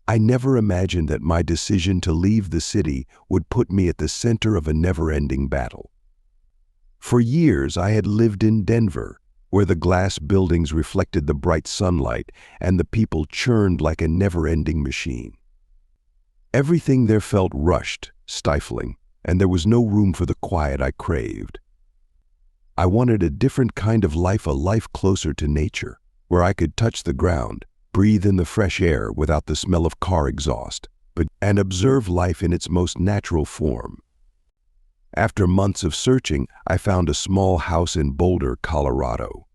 I never imagined that my decision to leave the city would put me at the center of a never-ending battle. For years, I had lived in Denver, where the glass buildings reflected the bright sunlight and the people churned like a never-ending machine. Everything there felt rushed, stifling, and there was no room for the quiet I craved. I wanted a different kind of life, a life closer to nature, where I could touch the ground, breathe in the fresh air without the smell of car exhaust, and observe life in its most natural form. After months of searching, I found a small house in Boulder, Colorado.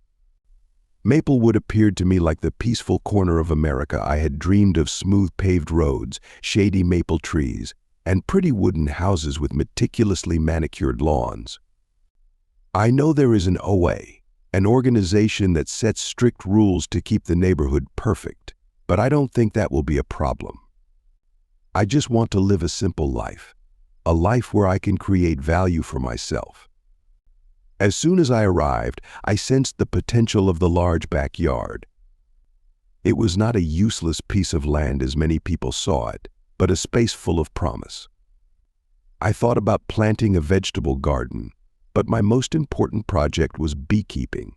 Maplewood appeared to me like the peaceful corner of America I had dreamed of: smooth paved roads, shady maple trees, and pretty wooden houses with meticulously manicured lawns. I know there is an OA, an organization that sets strict rules to keep the neighborhood perfect, but I don't think that will be a problem. I just want to live a simple life, a life where I can create value for myself. As soon as I arrived, I sensed the potential of the large backyard. It was not a useless piece of land as many people saw it, but a space full of promise. I thought about planting a vegetable garden, but my most important project was beekeeping.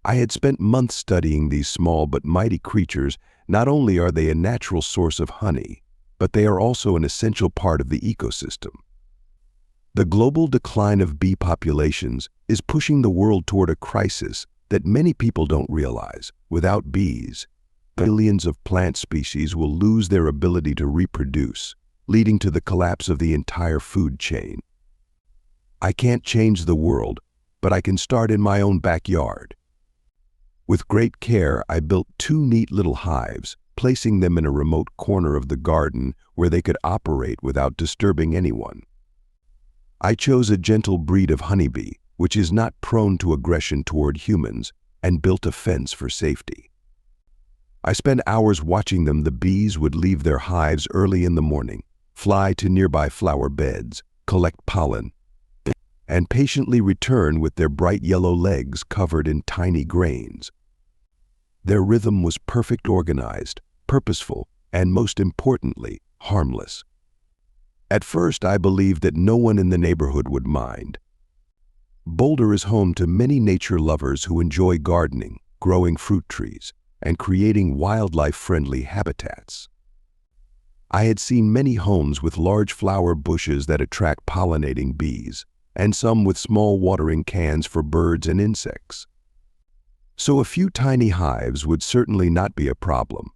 I had spent months studying these small but mighty creatures. Not only are they a natural source of honey, but they are also an essential part of the ecosystem. The global decline of bee populations is pushing the world toward a crisis that many people don't realize. Without bees, billions of plant species will lose their ability to reproduce, leading to the collapse of the entire food chain. I can't change the world, but I can start in my own backyard. With great care, I built 2 neat little hives, placing them in a remote corner of the garden where they could operate without disturbing anyone. I chose a gentle breed of honeybee, which is not prone to aggression toward humans, and built a fence for safety. I spent hours watching them. The bees would leave their hives early in the morning, fly to nearby flower beds, collect pollen, and patiently return with their bright yellow legs covered in tiny grains. Their rhythm was perfect, organized, purposeful, and most importantly, harmless. At first, I believed that no one in the neighborhood would mind. Boulder is home to many nature lovers who enjoy gardening, growing fruit trees, and creating wildlife-friendly habitats. I had seen many homes with large flower bushes that attract pollinating bees, and some with small watering cans for birds and insects. So a few tiny hives would certainly not be a problem.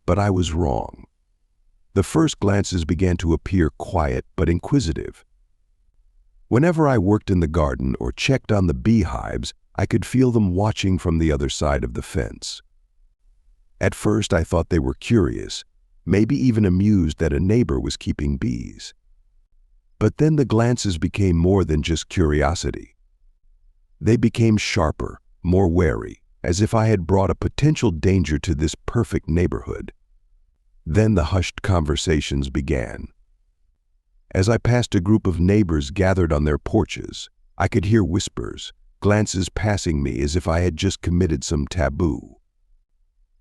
But I was wrong. The first glances began to appear quiet but inquisitive. Whenever I worked in the garden or checked on the beehives, I could feel them watching from the other side of the fence. At first, I thought they were curious, maybe even amused that a neighbor was keeping bees. But then the glances became more than just curiosity. They became sharper, more wary, as if I had brought a potential danger to this perfect neighborhood. Then the hushed conversations began. As I passed a group of neighbors gathered on their porches, I could hear whispers, glances passing me as if I had just committed some taboo.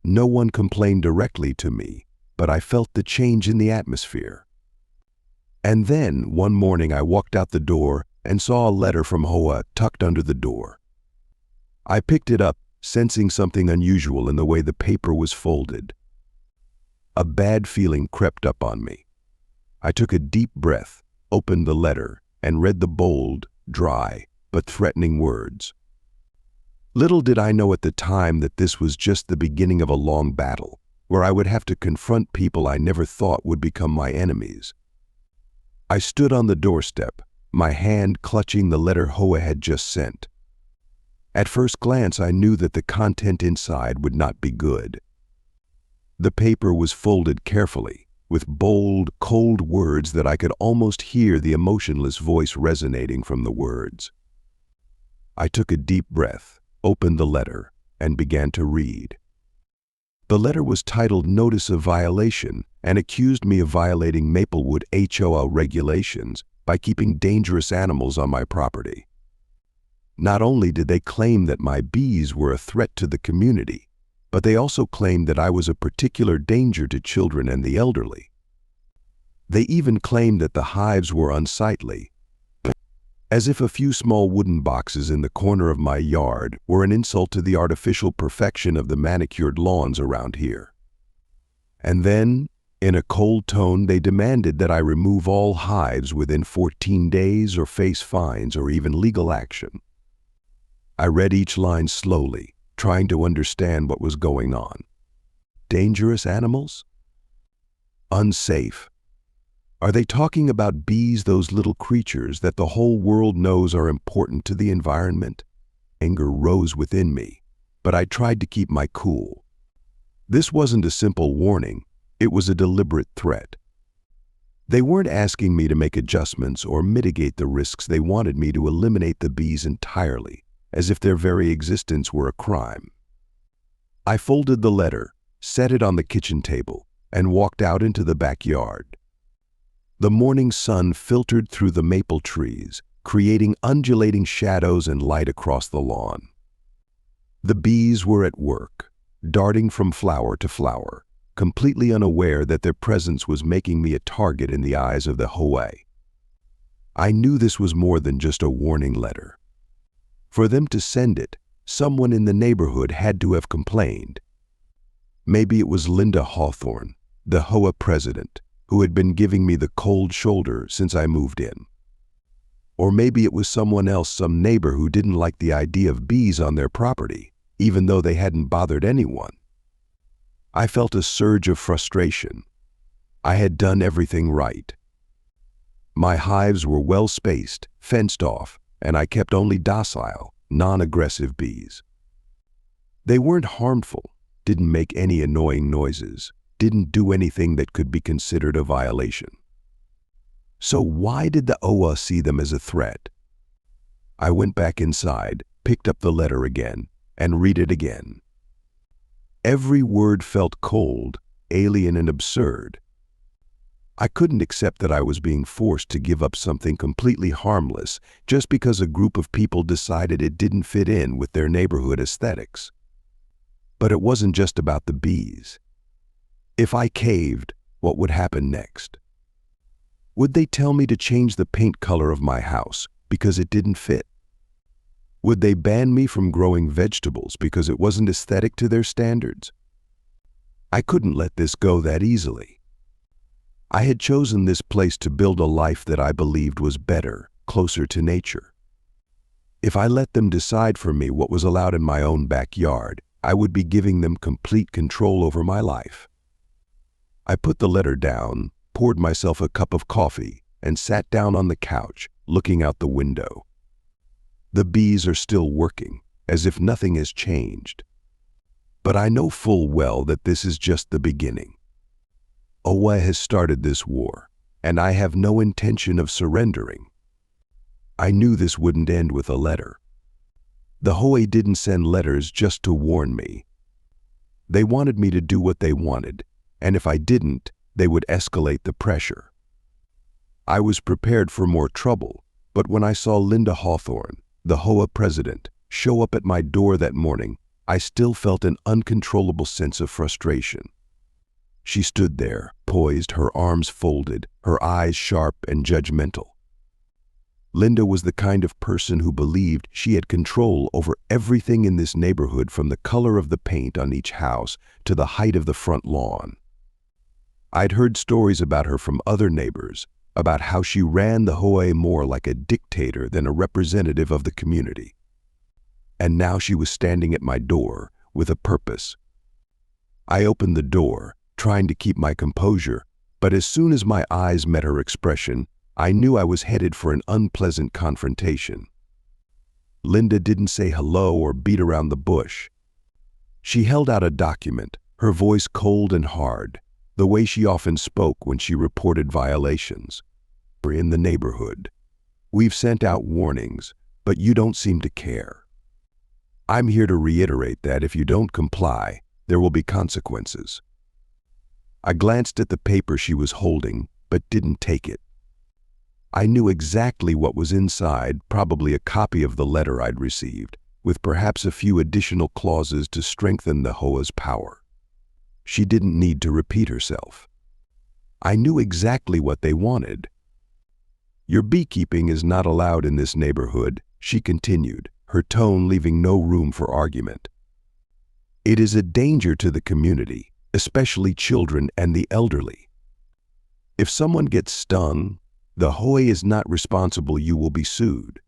No one complained directly to me, but I felt the change in the atmosphere. And then, one morning, I walked out the door and saw a letter from HOA tucked under the door. I picked it up, sensing something unusual in the way the paper was folded. A bad feeling crept up on me. I took a deep breath, opened the letter, and read the bold, dry, but threatening words. Little did I know at the time that this was just the beginning of a long battle, where I would have to confront people I never thought would become my enemies. I stood on the doorstep, my hand clutching the letter HOA had just sent. At first glance, I knew that the content inside would not be good. The paper was folded carefully, with bold, cold words that I could almost hear the emotionless voice resonating from the words. I took a deep breath, opened the letter, and began to read. The letter was titled Notice of Violation and accused me of violating Maplewood HOA regulations by keeping dangerous animals on my property. Not only did they claim that my bees were a threat to the community, but they also claimed that I was a particular danger to children and the elderly. They even claimed that the hives were unsightly, as if a few small wooden boxes in the corner of my yard were an insult to the artificial perfection of the manicured lawns around here. And then, in a cold tone, they demanded that I remove all hives within 14 days or face fines or even legal action. I read each line slowly, trying to understand what was going on. Dangerous animals? Unsafe. Are they talking about bees, those little creatures that the whole world knows are important to the environment? Anger rose within me, but I tried to keep my cool. This wasn't a simple warning, it was a deliberate threat. They weren't asking me to make adjustments or mitigate the risks. They wanted me to eliminate the bees entirely, as if their very existence were a crime. I folded the letter, set it on the kitchen table, and walked out into the backyard. The morning sun filtered through the maple trees, creating undulating shadows and light across the lawn. The bees were at work, darting from flower to flower, completely unaware that their presence was making me a target in the eyes of the HOA. I knew this was more than just a warning letter. For them to send it, someone in the neighborhood had to have complained. Maybe it was Linda Hawthorne, the HOA president, who had been giving me the cold shoulder since I moved in. Or maybe it was someone else, some neighbor who didn't like the idea of bees on their property, even though they hadn't bothered anyone. I felt a surge of frustration. I had done everything right. My hives were well spaced, fenced off, and I kept only docile, non-aggressive bees. They weren't harmful, didn't make any annoying noises, didn't do anything that could be considered a violation. So why did the HOA see them as a threat? I went back inside, picked up the letter again, and read it again. Every word felt cold, alien, and absurd. I couldn't accept that I was being forced to give up something completely harmless just because a group of people decided it didn't fit in with their neighborhood aesthetics. But it wasn't just about the bees. If I caved, what would happen next? Would they tell me to change the paint color of my house because it didn't fit? Would they ban me from growing vegetables because it wasn't aesthetic to their standards? I couldn't let this go that easily. I had chosen this place to build a life that I believed was better, closer to nature. If I let them decide for me what was allowed in my own backyard, I would be giving them complete control over my life. I put the letter down, poured myself a cup of coffee, and sat down on the couch, looking out the window. The bees are still working, as if nothing has changed. But I know full well that this is just the beginning. HOA has started this war, and I have no intention of surrendering. I knew this wouldn't end with a letter. The HOA didn't send letters just to warn me. They wanted me to do what they wanted, and if I didn't, they would escalate the pressure. I was prepared for more trouble, but when I saw Linda Hawthorne, the HOA president, show up at my door that morning, I still felt an uncontrollable sense of frustration. She stood there, poised, her arms folded, her eyes sharp and judgmental. Linda was the kind of person who believed she had control over everything in this neighborhood, from the color of the paint on each house to the height of the front lawn. I'd heard stories about her from other neighbors, about how she ran the HOA more like a dictator than a representative of the community. And now she was standing at my door with a purpose. I opened the door, trying to keep my composure, but as soon as my eyes met her expression, I knew I was headed for an unpleasant confrontation. Linda didn't say hello or beat around the bush. She held out a document, her voice cold and hard, the way she often spoke when she reported violations. "We're in the neighborhood. We've sent out warnings, but you don't seem to care. I'm here to reiterate that if you don't comply, there will be consequences." I glanced at the paper she was holding, but didn't take it. I knew exactly what was inside, probably a copy of the letter I'd received, with perhaps a few additional clauses to strengthen the HOA's power. She didn't need to repeat herself. I knew exactly what they wanted. "Your beekeeping is not allowed in this neighborhood," she continued, her tone leaving no room for argument. "It is a danger to the community, especially children and the elderly. If someone gets stung, the HOA is not responsible. You will be sued.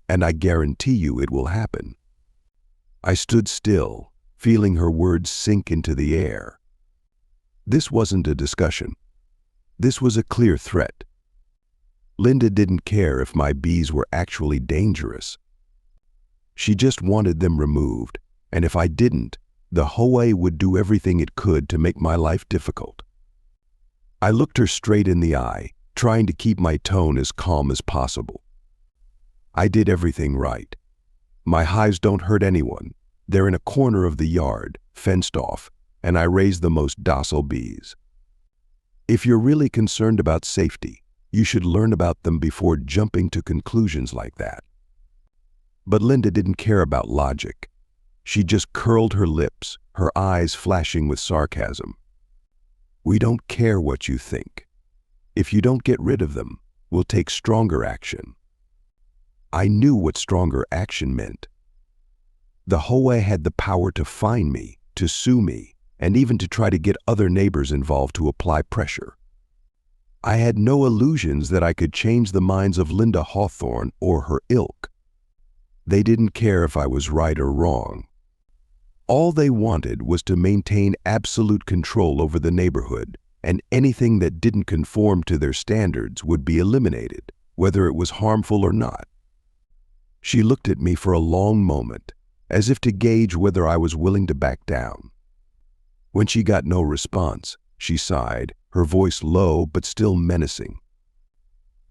And I guarantee you it will happen." I stood still, feeling her words sink into the air. This wasn't a discussion. This was a clear threat. Linda didn't care if my bees were actually dangerous. She just wanted them removed, and if I didn't, the HOA would do everything it could to make my life difficult. I looked her straight in the eye, trying to keep my tone as calm as possible. "I did everything right. My hives don't hurt anyone. They're in a corner of the yard, fenced off, and I raise the most docile bees. If you're really concerned about safety, you should learn about them before jumping to conclusions like that." But Linda didn't care about logic. She just curled her lips, her eyes flashing with sarcasm. "We don't care what you think. If you don't get rid of them, we'll take stronger action." I knew what stronger action meant. The HOA had the power to fine me, to sue me, and even to try to get other neighbors involved to apply pressure. I had no illusions that I could change the minds of Linda Hawthorne or her ilk. They didn't care if I was right or wrong. All they wanted was to maintain absolute control over the neighborhood, and anything that didn't conform to their standards would be eliminated, whether it was harmful or not. She looked at me for a long moment, as if to gauge whether I was willing to back down. When she got no response, she sighed, her voice low but still menacing.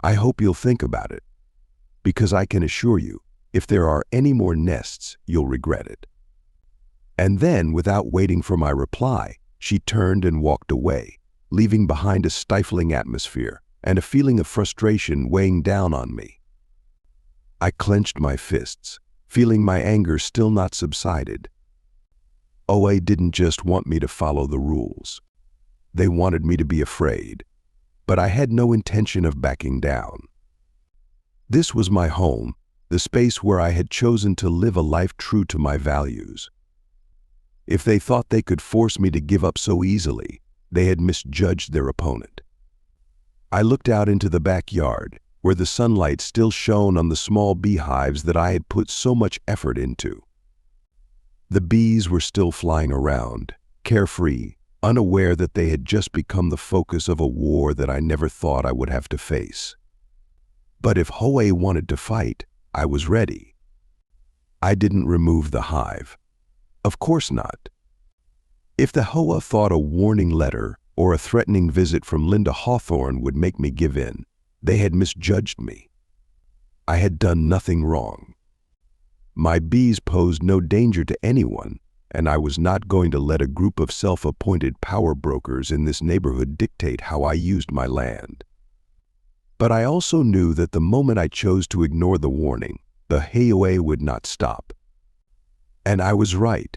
"I hope you'll think about it, because I can assure you, if there are any more nests, you'll regret it." And then, without waiting for my reply, she turned and walked away, leaving behind a stifling atmosphere and a feeling of frustration weighing down on me. I clenched my fists, feeling my anger still not subsided. OA didn't just want me to follow the rules. They wanted me to be afraid, but I had no intention of backing down. This was my home, the space where I had chosen to live a life true to my values. If they thought they could force me to give up so easily, they had misjudged their opponent. I looked out into the backyard, where the sunlight still shone on the small beehives that I had put so much effort into. The bees were still flying around, carefree, unaware that they had just become the focus of a war that I never thought I would have to face. But if HOA wanted to fight, I was ready. I didn't remove the hive. Of course not. If the HOA thought a warning letter or a threatening visit from Linda Hawthorne would make me give in, they had misjudged me. I had done nothing wrong. My bees posed no danger to anyone, and I was not going to let a group of self-appointed power brokers in this neighborhood dictate how I used my land. But I also knew that the moment I chose to ignore the warning, the HOA would not stop. And I was right.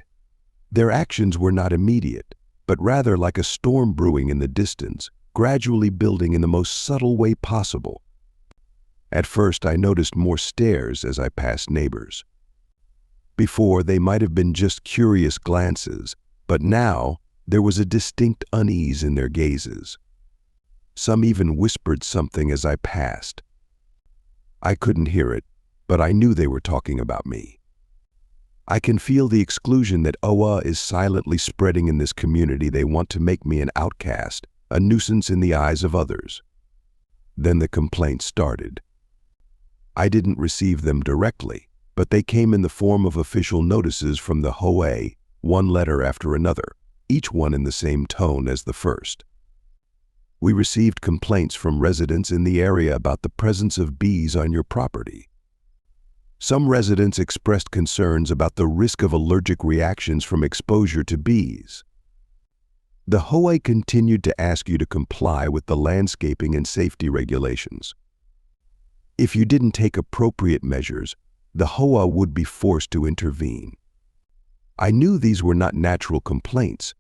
Their actions were not immediate, but rather like a storm brewing in the distance, gradually building in the most subtle way possible. At first, I noticed more stares as I passed neighbors. Before, they might have been just curious glances, but now there was a distinct unease in their gazes. Some even whispered something as I passed. I couldn't hear it, but I knew they were talking about me. I can feel the exclusion that OA is silently spreading in this community. They want to make me an outcast, a nuisance in the eyes of others. Then the complaints started. I didn't receive them directly, but they came in the form of official notices from the HOA, one letter after another, each one in the same tone as the first. We received complaints from residents in the area about the presence of bees on your property. Some residents expressed concerns about the risk of allergic reactions from exposure to bees. The HOA continued to ask you to comply with the landscaping and safety regulations. If you didn't take appropriate measures, the HOA would be forced to intervene. I knew these were not natural complaints.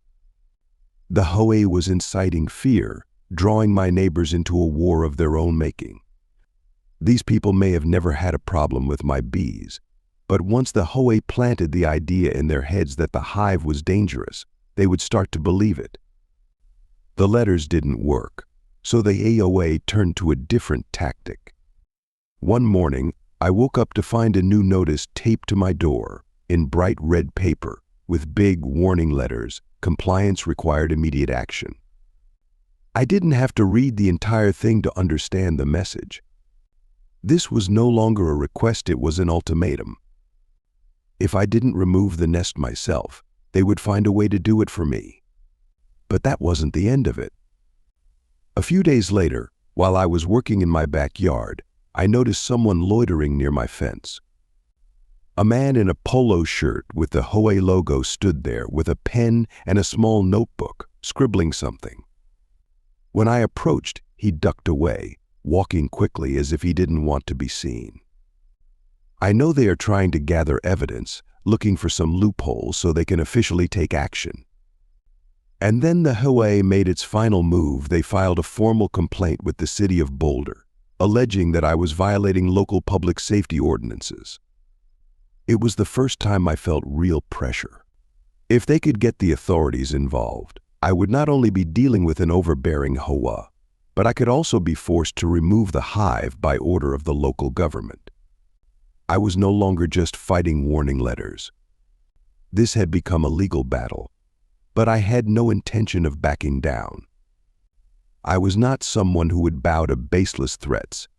The HOA was inciting fear, drawing my neighbors into a war of their own making. These people may have never had a problem with my bees, but once the HOA planted the idea in their heads that the hive was dangerous, they would start to believe it. The letters didn't work, so the HOA turned to a different tactic. One morning, I woke up to find a new notice taped to my door in bright red paper with big warning letters, "Compliance required immediate action." I didn't have to read the entire thing to understand the message. This was no longer a request, it was an ultimatum. If I didn't remove the nest myself, they would find a way to do it for me. But that wasn't the end of it. A few days later, while I was working in my backyard, I noticed someone loitering near my fence. A man in a polo shirt with the HOA logo stood there with a pen and a small notebook, scribbling something. When I approached, he ducked away, walking quickly as if he didn't want to be seen. I know they are trying to gather evidence, looking for some loophole so they can officially take action. And then the HOA made its final move. They filed a formal complaint with the city of Boulder, alleging that I was violating local public safety ordinances. It was the first time I felt real pressure. If they could get the authorities involved, I would not only be dealing with an overbearing HOA, but I could also be forced to remove the hive by order of the local government. I was no longer just fighting warning letters. This had become a legal battle, but I had no intention of backing down. I was not someone who would bow to baseless threats.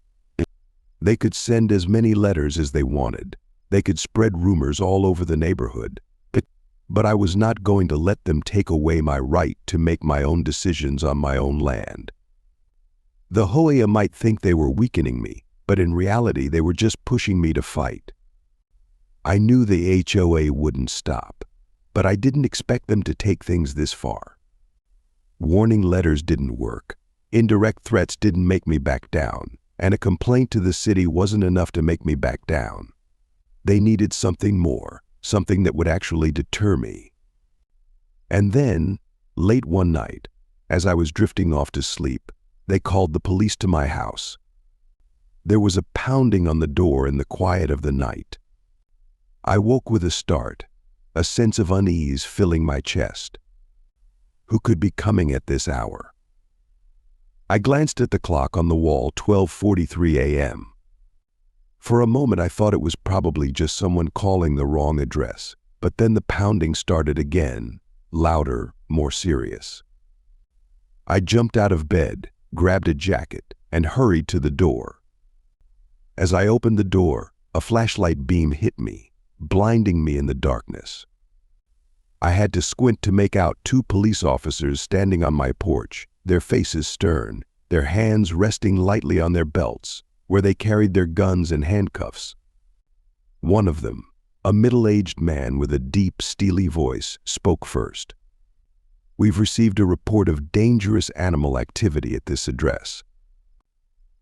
They could send as many letters as they wanted. They could spread rumors all over the neighborhood. But I was not going to let them take away my right to make my own decisions on my own land. The HOA might think they were weakening me, but in reality they were just pushing me to fight. I knew the HOA wouldn't stop, but I didn't expect them to take things this far. Warning letters didn't work, indirect threats didn't make me back down, and a complaint to the city wasn't enough to make me back down. They needed something more, something that would actually deter me. And then, late one night, as I was drifting off to sleep, they called the police to my house. There was a pounding on the door in the quiet of the night. I woke with a start, a sense of unease filling my chest. Who could be coming at this hour? I glanced at the clock on the wall, 12:43 a.m. For a moment I thought it was probably just someone calling the wrong address, but then the pounding started again, louder, more serious. I jumped out of bed, grabbed a jacket, and hurried to the door. As I opened the door, a flashlight beam hit me, blinding me in the darkness. I had to squint to make out two police officers standing on my porch, their faces stern, their hands resting lightly on their belts, where they carried their guns and handcuffs. One of them, a middle-aged man with a deep, steely voice, spoke first. "We've received a report of dangerous animal activity at this address."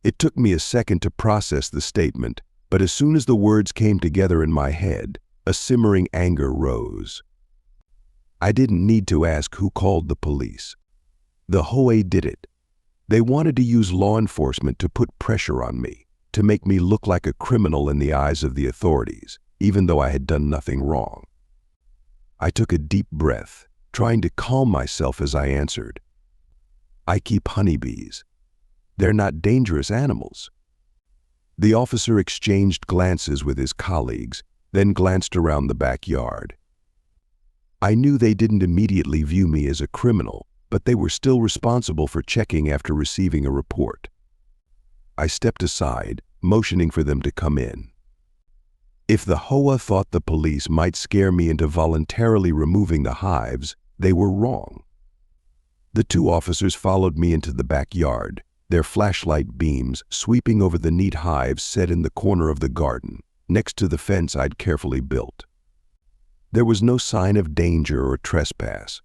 It took me a second to process the statement, but as soon as the words came together in my head, a simmering anger rose. I didn't need to ask who called the police. The HOA did it. They wanted to use law enforcement to put pressure on me, to make me look like a criminal in the eyes of the authorities, even though I had done nothing wrong. I took a deep breath, trying to calm myself as I answered. "I keep honeybees. They're not dangerous animals." The officer exchanged glances with his colleagues, then glanced around the backyard. I knew they didn't immediately view me as a criminal, but they were still responsible for checking after receiving a report. I stepped aside, motioning for them to come in. If the HOA thought the police might scare me into voluntarily removing the hives, they were wrong. The two officers followed me into the backyard, their flashlight beams sweeping over the neat hives set in the corner of the garden, next to the fence I'd carefully built. There was no sign of danger or trespass.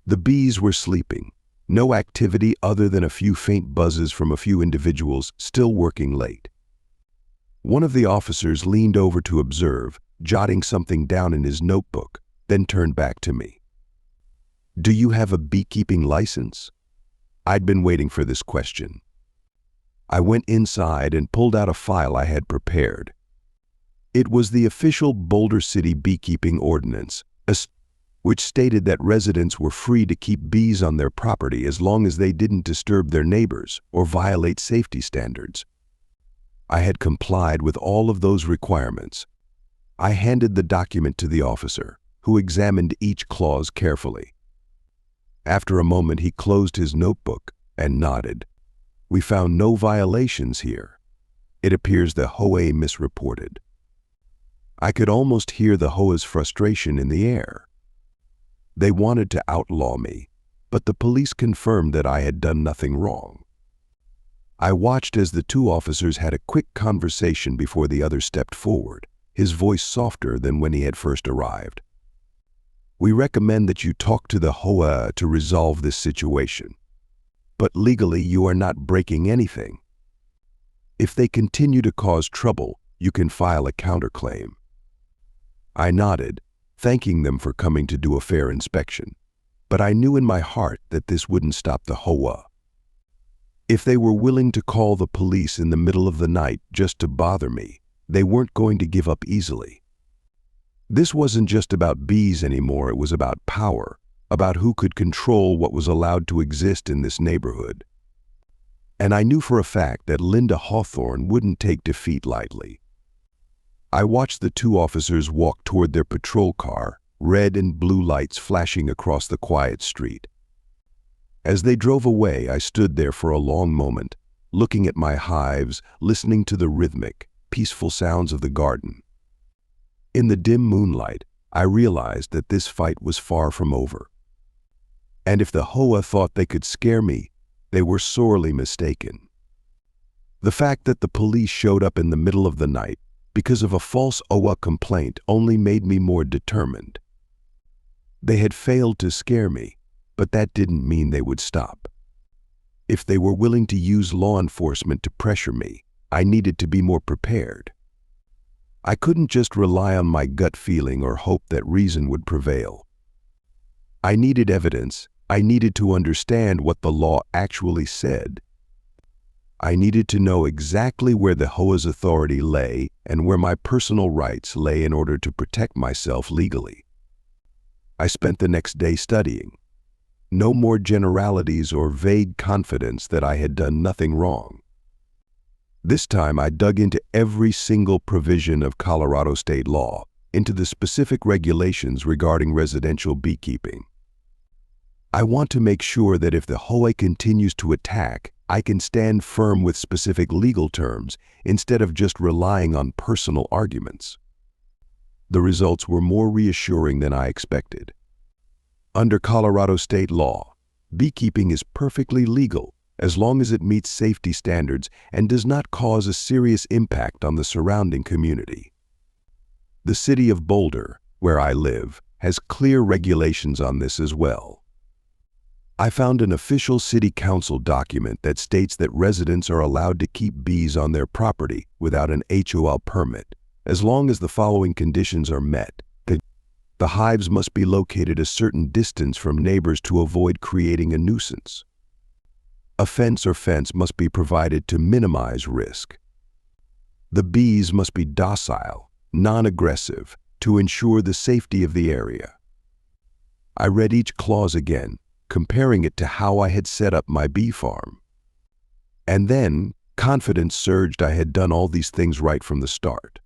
The bees were sleeping, no activity other than a few faint buzzes from a few individuals still working late. One of the officers leaned over to observe, jotting something down in his notebook, then turned back to me. "Do you have a beekeeping license?" I'd been waiting for this question. I went inside and pulled out a file I had prepared. It was the official Boulder City beekeeping ordinance, which stated that residents were free to keep bees on their property as long as they didn't disturb their neighbors or violate safety standards. I had complied with all of those requirements. I handed the document to the officer, who examined each clause carefully. After a moment, he closed his notebook and nodded. "We found no violations here. It appears the HOA misreported." I could almost hear the HOA's frustration in the air. They wanted to outlaw me, but the police confirmed that I had done nothing wrong. I watched as the two officers had a quick conversation before the other stepped forward, his voice softer than when he had first arrived. "We recommend that you talk to the HOA to resolve this situation. But legally, you are not breaking anything. If they continue to cause trouble, you can file a counterclaim." I nodded, thanking them for coming to do a fair inspection, but I knew in my heart that this wouldn't stop the HOA. If they were willing to call the police in the middle of the night just to bother me, they weren't going to give up easily. This wasn't just about bees anymore, it was about power, about who could control what was allowed to exist in this neighborhood. And I knew for a fact that Linda Hawthorne wouldn't take defeat lightly. I watched the two officers walk toward their patrol car, red and blue lights flashing across the quiet street. As they drove away, I stood there for a long moment, looking at my hives, listening to the rhythmic, peaceful sounds of the garden. In the dim moonlight, I realized that this fight was far from over. And if the HOA thought they could scare me, they were sorely mistaken. The fact that the police showed up in the middle of the night because of a false HOA complaint only made me more determined. They had failed to scare me, but that didn't mean they would stop. If they were willing to use law enforcement to pressure me, I needed to be more prepared. I couldn't just rely on my gut feeling or hope that reason would prevail. I needed evidence. I needed to understand what the law actually said. I needed to know exactly where the HOA's authority lay and where my personal rights lay in order to protect myself legally. I spent the next day studying. No more generalities or vague confidence that I had done nothing wrong. This time I dug into every single provision of Colorado state law, into the specific regulations regarding residential beekeeping. I want to make sure that if the HOA continues to attack, I can stand firm with specific legal terms instead of just relying on personal arguments. The results were more reassuring than I expected. Under Colorado state law, beekeeping is perfectly legal as long as it meets safety standards and does not cause a serious impact on the surrounding community. The city of Boulder, where I live, has clear regulations on this as well. I found an official city council document that states that residents are allowed to keep bees on their property without an HOA permit, as long as the following conditions are met. The hives must be located a certain distance from neighbors to avoid creating a nuisance. A fence or fence must be provided to minimize risk. The bees must be docile, non-aggressive, to ensure the safety of the area. I read each clause again, comparing it to how I had set up my bee farm. And then, confidence surged. I had done all these things right from the start.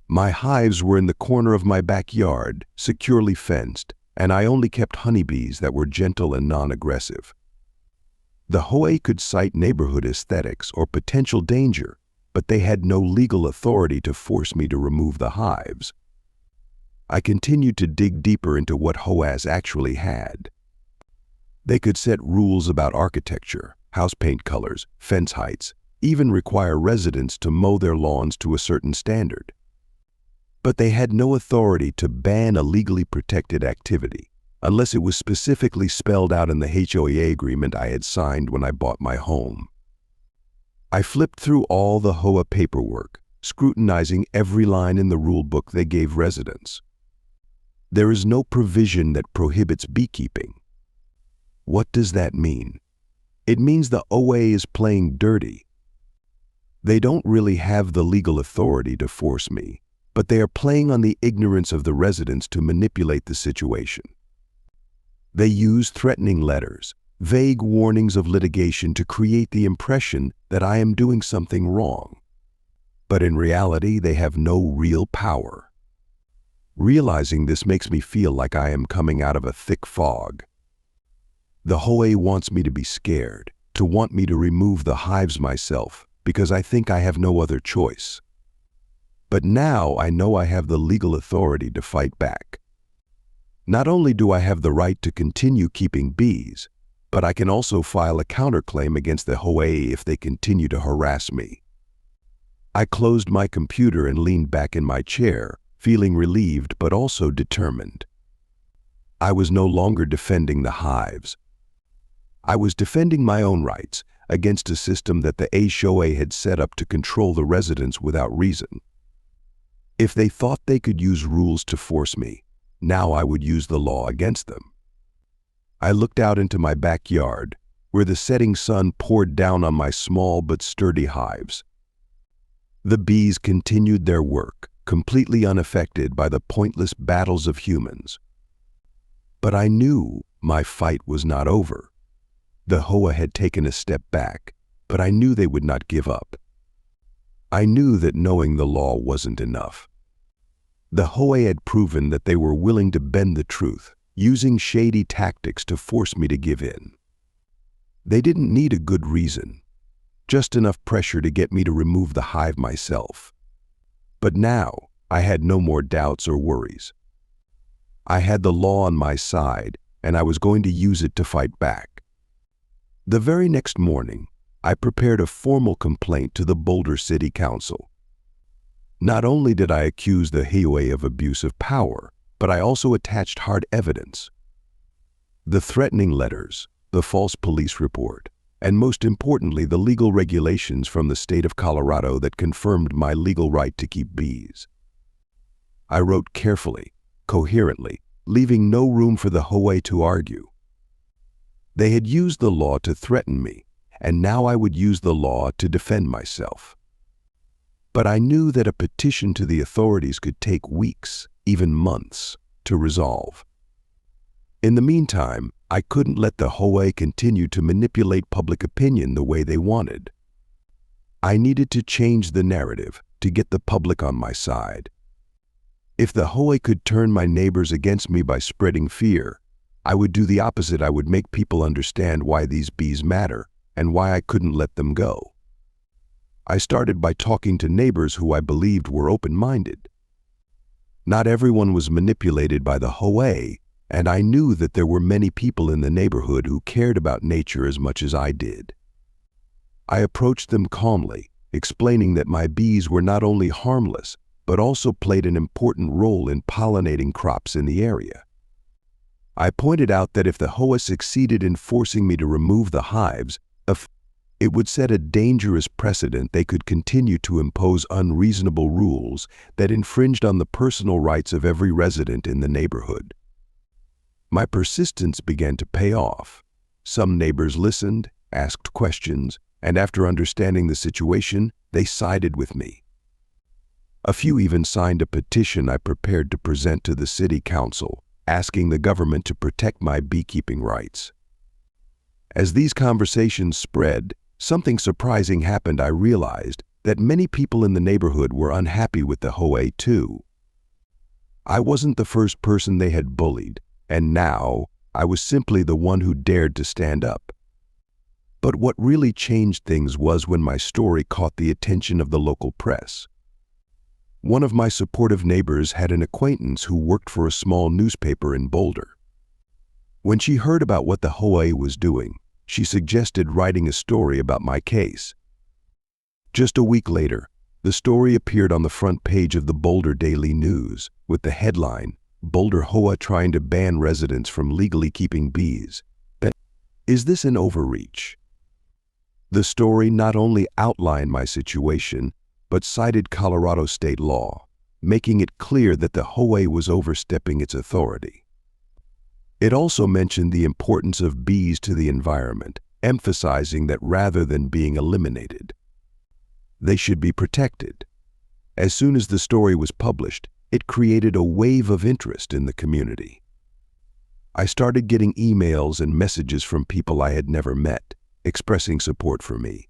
My hives were in the corner of my backyard, securely fenced, and I only kept honeybees that were gentle and non-aggressive. The HOA could cite neighborhood aesthetics or potential danger, but they had no legal authority to force me to remove the hives. I continued to dig deeper into what HOAs actually had. They could set rules about architecture, house paint colors, fence heights, even require residents to mow their lawns to a certain standard. But they had no authority to ban a legally protected activity, unless it was specifically spelled out in the HOA agreement I had signed when I bought my home. I flipped through all the HOA paperwork, scrutinizing every line in the rule book they gave residents. There is no provision that prohibits beekeeping. What does that mean? It means the OA is playing dirty. They don't really have the legal authority to force me, but they are playing on the ignorance of the residents to manipulate the situation. They use threatening letters, vague warnings of litigation to create the impression that I am doing something wrong. But in reality, they have no real power. Realizing this makes me feel like I am coming out of a thick fog. The HOA wants me to be scared, to want me to remove the hives myself, because I think I have no other choice. But now I know I have the legal authority to fight back. Not only do I have the right to continue keeping bees, but I can also file a counterclaim against the HOA if they continue to harass me. I closed my computer and leaned back in my chair, feeling relieved but also determined. I was no longer defending the hives. I was defending my own rights against a system that the HOA had set up to control the residents without reason. If they thought they could use rules to force me, now I would use the law against them. I looked out into my backyard, where the setting sun poured down on my small but sturdy hives. The bees continued their work, completely unaffected by the pointless battles of humans. But I knew my fight was not over. The HOA had taken a step back, but I knew they would not give up. I knew that knowing the law wasn't enough. The HOA had proven that they were willing to bend the truth, using shady tactics to force me to give in. They didn't need a good reason, just enough pressure to get me to remove the hive myself. But now, I had no more doubts or worries. I had the law on my side, and I was going to use it to fight back. The very next morning, I prepared a formal complaint to the Boulder City Council. Not only did I accuse the HOA of abuse of power, but I also attached hard evidence. The threatening letters, the false police report, and most importantly, the legal regulations from the state of Colorado that confirmed my legal right to keep bees. I wrote carefully, coherently, leaving no room for the HOA to argue. They had used the law to threaten me, and now I would use the law to defend myself. But I knew that a petition to the authorities could take weeks, even months, to resolve. In the meantime, I couldn't let the HOA continue to manipulate public opinion the way they wanted. I needed to change the narrative to get the public on my side. If the HOA could turn my neighbors against me by spreading fear, I would do the opposite. I would make people understand why these bees matter and why I couldn't let them go. I started by talking to neighbors who I believed were open-minded. Not everyone was manipulated by the HOA, and I knew that there were many people in the neighborhood who cared about nature as much as I did. I approached them calmly, explaining that my bees were not only harmless, but also played an important role in pollinating crops in the area. I pointed out that if the HOA succeeded in forcing me to remove the hives, it would set a dangerous precedent. They could continue to impose unreasonable rules that infringed on the personal rights of every resident in the neighborhood. My persistence began to pay off. Some neighbors listened, asked questions, and after understanding the situation, they sided with me. A few even signed a petition I prepared to present to the city council, asking the government to protect my beekeeping rights. As these conversations spread, something surprising happened. I realized that many people in the neighborhood were unhappy with the HOA too. I wasn't the first person they had bullied, and now I was simply the one who dared to stand up. But what really changed things was when my story caught the attention of the local press. One of my supportive neighbors had an acquaintance who worked for a small newspaper in Boulder. When she heard about what the HOA was doing, she suggested writing a story about my case. Just a week later, the story appeared on the front page of the Boulder Daily News with the headline, "Boulder HOA Trying to Ban Residents from Legally Keeping Bees. Is this an overreach?" The story not only outlined my situation, but cited Colorado state law, making it clear that the HOA was overstepping its authority. It also mentioned the importance of bees to the environment, emphasizing that rather than being eliminated, they should be protected. As soon as the story was published, it created a wave of interest in the community. I started getting emails and messages from people I had never met, expressing support for me.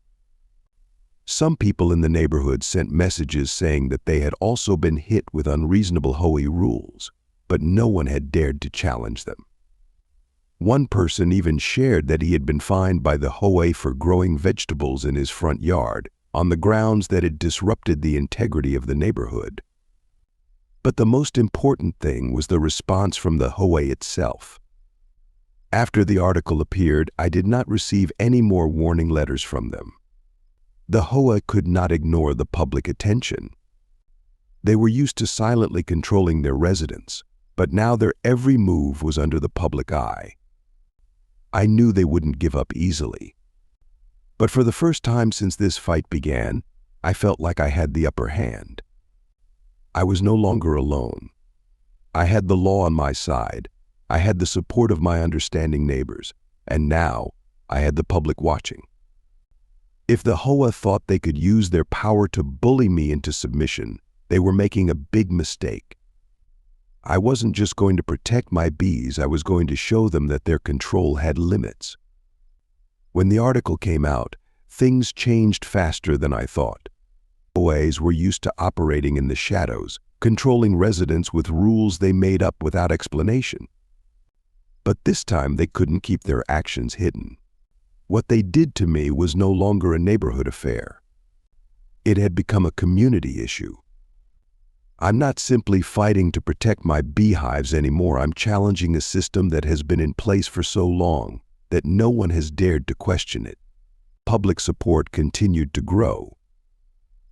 Some people in the neighborhood sent messages saying that they had also been hit with unreasonable HOA rules, but no one had dared to challenge them. One person even shared that he had been fined by the HOA for growing vegetables in his front yard on the grounds that it disrupted the integrity of the neighborhood. But the most important thing was the response from the HOA itself. After the article appeared, I did not receive any more warning letters from them. The HOA could not ignore the public attention. They were used to silently controlling their residents, but now their every move was under the public eye. I knew they wouldn't give up easily. But for the first time since this fight began, I felt like I had the upper hand. I was no longer alone. I had the law on my side. I had the support of my understanding neighbors, and now I had the public watching. If the HOA thought they could use their power to bully me into submission, they were making a big mistake. I wasn't just going to protect my bees, I was going to show them that their control had limits. When the article came out, things changed faster than I thought. HOAs were used to operating in the shadows, controlling residents with rules they made up without explanation. But this time they couldn't keep their actions hidden. What they did to me was no longer a neighborhood affair. It had become a community issue. I'm not simply fighting to protect my beehives anymore. I'm challenging a system that has been in place for so long that no one has dared to question it. Public support continued to grow.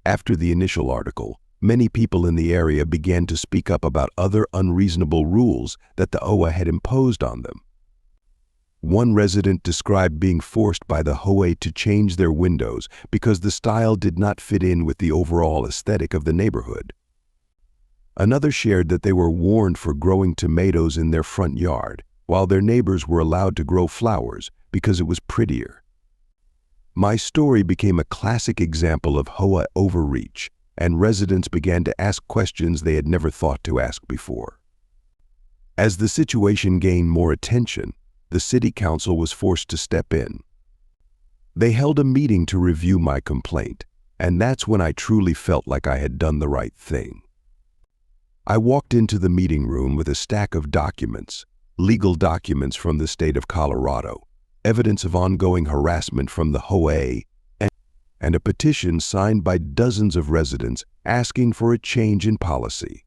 After the initial article, many people in the area began to speak up about other unreasonable rules that the HOA had imposed on them. One resident described being forced by the HOA to change their windows because the style did not fit in with the overall aesthetic of the neighborhood. Another shared that they were warned for growing tomatoes in their front yard, while their neighbors were allowed to grow flowers because it was prettier. My story became a classic example of HOA overreach, and residents began to ask questions they had never thought to ask before. As the situation gained more attention, the city council was forced to step in. They held a meeting to review my complaint, and that's when I truly felt like I had done the right thing. I walked into the meeting room with a stack of documents, legal documents from the state of Colorado, evidence of ongoing harassment from the HOA, and a petition signed by dozens of residents asking for a change in policy.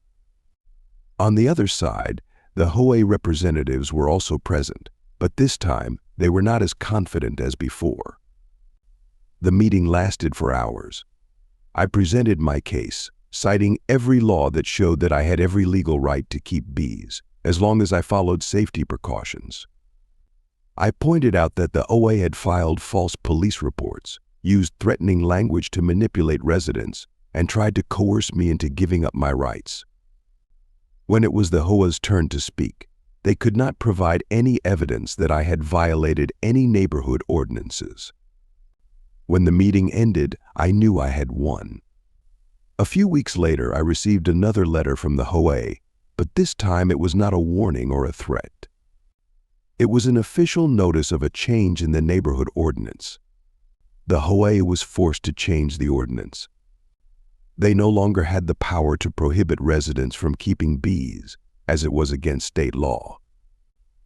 On the other side, the HOA representatives were also present, but this time they were not as confident as before. The meeting lasted for hours. I presented my case, citing every law that showed that I had every legal right to keep bees, as long as I followed safety precautions. I pointed out that the HOA had filed false police reports, used threatening language to manipulate residents, and tried to coerce me into giving up my rights. When it was the HOA's turn to speak, they could not provide any evidence that I had violated any neighborhood ordinances. When the meeting ended, I knew I had won. A few weeks later, I received another letter from the HOA, but this time it was not a warning or a threat. It was an official notice of a change in the neighborhood ordinance. The HOA was forced to change the ordinance. They no longer had the power to prohibit residents from keeping bees, as it was against state law.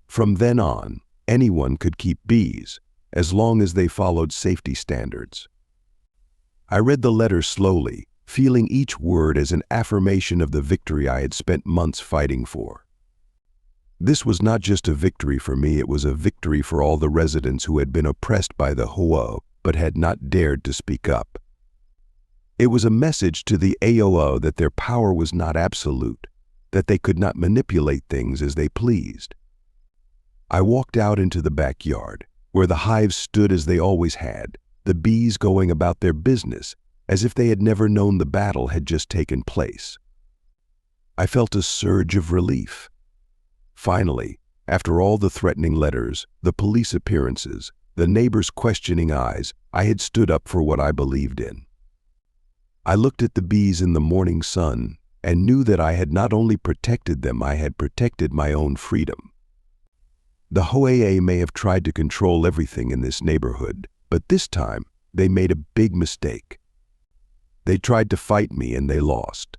From then on, anyone could keep bees, as long as they followed safety standards. I read the letter slowly, feeling each word as an affirmation of the victory I had spent months fighting for. This was not just a victory for me, it was a victory for all the residents who had been oppressed by the HOA but had not dared to speak up. It was a message to the HOA that their power was not absolute, that they could not manipulate things as they pleased. I walked out into the backyard, where the hives stood as they always had, the bees going about their business, as if they had never known the battle had just taken place. I felt a surge of relief. Finally, after all the threatening letters, the police appearances, the neighbors' questioning eyes, I had stood up for what I believed in. I looked at the bees in the morning sun and knew that I had not only protected them, I had protected my own freedom. The HOA may have tried to control everything in this neighborhood, but this time they made a big mistake. They tried to fight me and they lost.